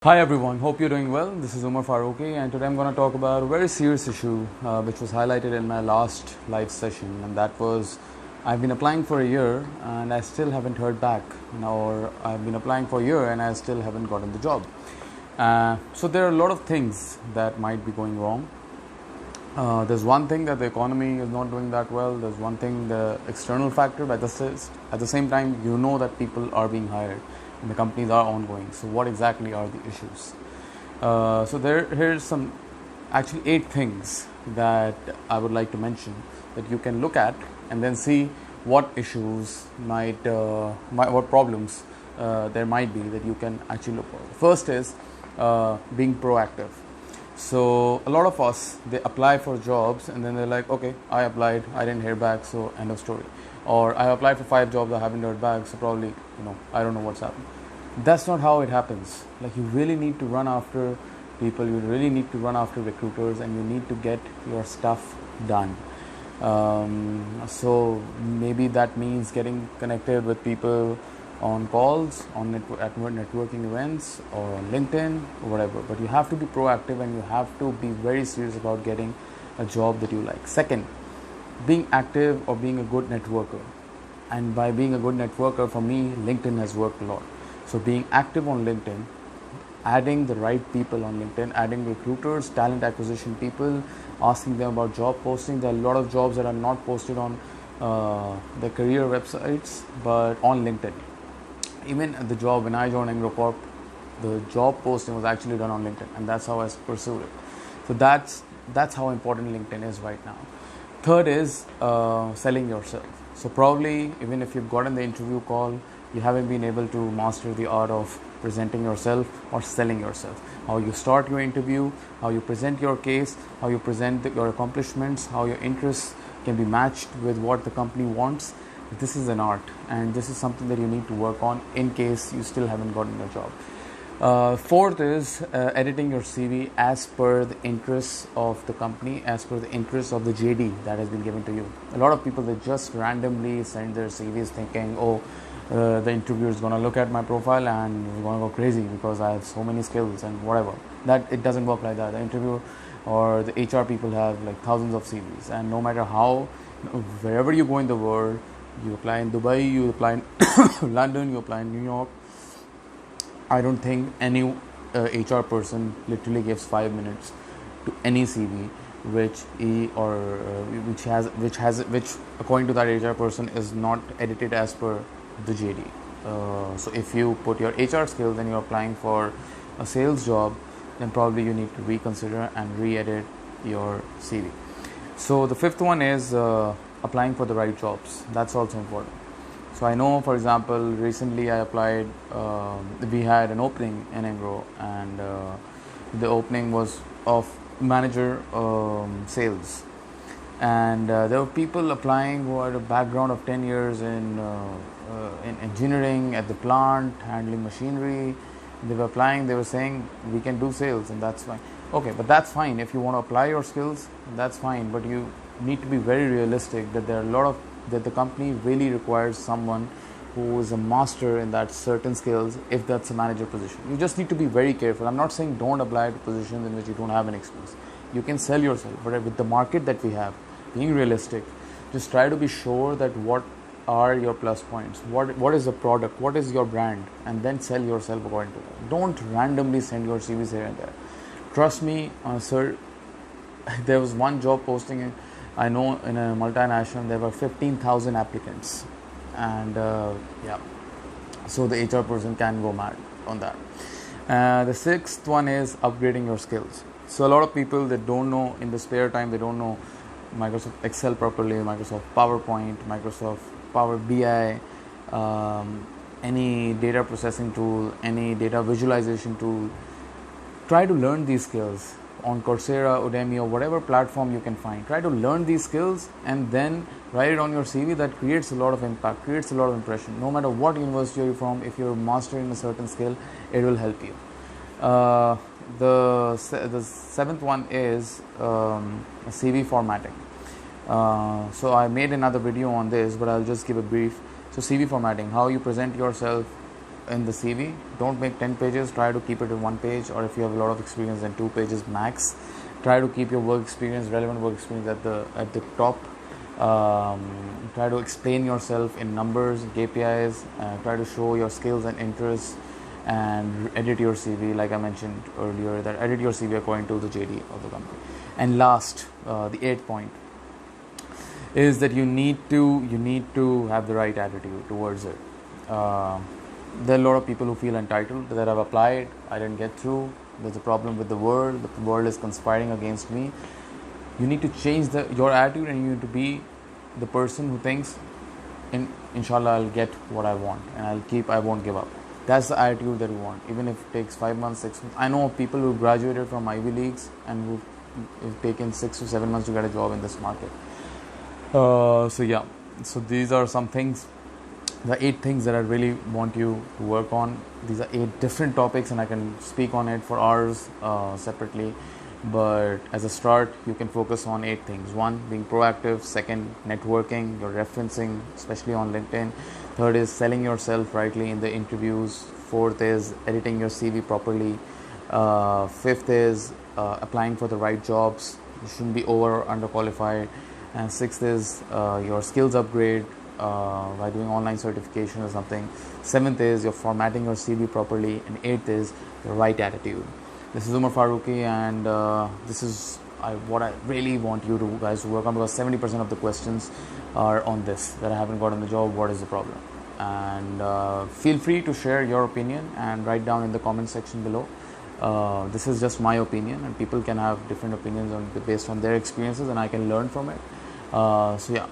Hi everyone, hope you're doing well. This is Umer Farooqi, and today I'm going to talk about a very serious issue which was highlighted in my last live session, and that was I've been applying for a year and I still haven't heard back, or I've been applying for a year and I still haven't gotten the job. So there are a lot of things that might be going wrong. There's one thing that the economy is not doing that well. There's one thing, the external factor, but at the same time, you know that people are being hired and the companies are ongoing. So what exactly are the issues? Here's some, actually 8 things that I would like to mention that you can look at and then see what issues what problems there might be that you can actually look for. First is being proactive. So a lot of us, they apply for jobs and then they're like, okay, I applied, I didn't hear back, so end of story. Or I applied for 5 jobs, I haven't heard back, so probably, I don't know what's happened. That's not how it happens. Like, you really need to run after people, you really need to run after recruiters, and you need to get your stuff done. So maybe that means getting connected with people on calls, at networking events, or on LinkedIn, or whatever. But you have to be proactive and you have to be very serious about getting a job that you like. Second, being active or being a good networker. And by being a good networker, for me, LinkedIn has worked a lot. So being active on LinkedIn, adding the right people on LinkedIn, adding recruiters, talent acquisition people, asking them about job posting. There are a lot of jobs that are not posted on the career websites, but on LinkedIn. Even the job when I joined AgroCorp, the job posting was actually done on LinkedIn, and that's how I pursued it. So that's how important LinkedIn is right now. Third is selling yourself. So probably even if you've gotten the interview call, you haven't been able to master the art of presenting yourself or selling yourself. How you start your interview, how you present your case, how you present your accomplishments, how your interests can be matched with what the company wants. This is an art, and this is something that you need to work on in case you still haven't gotten a job. Fourth is editing your CV as per the interests of the company, as per the interests of the JD that has been given to you. A lot of people, they just randomly send their CVs thinking, the interviewer is going to look at my profile and is going to go crazy because I have so many skills and whatever. That it doesn't work like that. The interviewer or the HR people have like thousands of CVs, and no matter how, wherever you go in the world, you apply in Dubai, you apply in London, you apply in New York, I don't think any HR person literally gives 5 minutes to any CV which according to that HR person is not edited as per the JD. So if you put your HR skills and you're applying for a sales job, then probably you need to reconsider and re-edit your CV. So the fifth one is applying for the right jobs. That's also important. So I know, for example, recently I applied, we had an opening in Engro, and the opening was of manager sales. And there were people applying who had a background of 10 years in engineering at the plant, handling machinery. They were applying, they were saying, we can do sales, and that's fine. Okay, but that's fine. If you want to apply your skills, that's fine. But you need to be very realistic that there are that the company really requires someone who is a master in that certain skills if that's a manager position. You just need to be very careful. I'm not saying don't apply to positions in which you don't have an experience. You can sell yourself, but with the market that we have, being realistic, just try to be sure that what are your plus points, what is the product, what is your brand, and then sell yourself according to that. Don't randomly send your CVs here and there. Trust me, sir, there was one job posting I know in a multinational, there were 15,000 applicants, and so the HR person can go mad on that. The sixth one is upgrading your skills. So a lot of people, they don't know, in the spare time, they don't know Microsoft Excel properly, Microsoft PowerPoint, Microsoft Power BI, any data processing tool, any data visualization tool. Try to learn these skills on Coursera, Udemy, or whatever platform you can find. Try to learn these skills and then write it on your CV. That creates a lot of impact, creates a lot of impression. No matter what university you're from, if you're mastering a certain skill, it will help you. The seventh one is CV formatting. So I made another video on this, but I'll just give a brief. So CV formatting, how you present yourself in the CV. Don't make 10 pages, try to keep it in 1 page, or if you have a lot of experience, then 2 pages max. Try to keep your work experience, relevant work experience at the top. Try to explain yourself in numbers, KPIs, try to show your skills and interests, and edit your CV like I mentioned earlier, that edit your CV according to the JD of the company. And last, the 8th point is that you need to have the right attitude towards it. There are a lot of people who feel entitled that I've applied, I didn't get through, there's a problem with the world is conspiring against me. You need to change your attitude, and you need to be the person who thinks, inshallah I'll get what I want, and I won't give up. That's the attitude that you want, even if it takes 5 months, 6 months. I know people who graduated from Ivy Leagues and who've taken 6 to 7 months to get a job in this market. So these are some things, the 8 things that I really want you to work on. These are 8 different topics, and I can speak on it for hours separately. But as a start, you can focus on 8 things. 1, being proactive. 2nd, networking, your referencing, especially on LinkedIn. 3rd is selling yourself rightly in the interviews. 4th is editing your CV properly. 5th is applying for the right jobs. You shouldn't be over or underqualified. And 6th is your skills upgrade by doing online certification or something. 7th is you're formatting your CV properly. And 8th is the right attitude. This is Umer Farooqi, and this is what I really want you guys to work on, because 70% of the questions are on this, that I haven't gotten the job, what is the problem? And feel free to share your opinion and write down in the comment section below. This is just my opinion, and people can have different opinions based on their experiences, and I can learn from it. So yeah.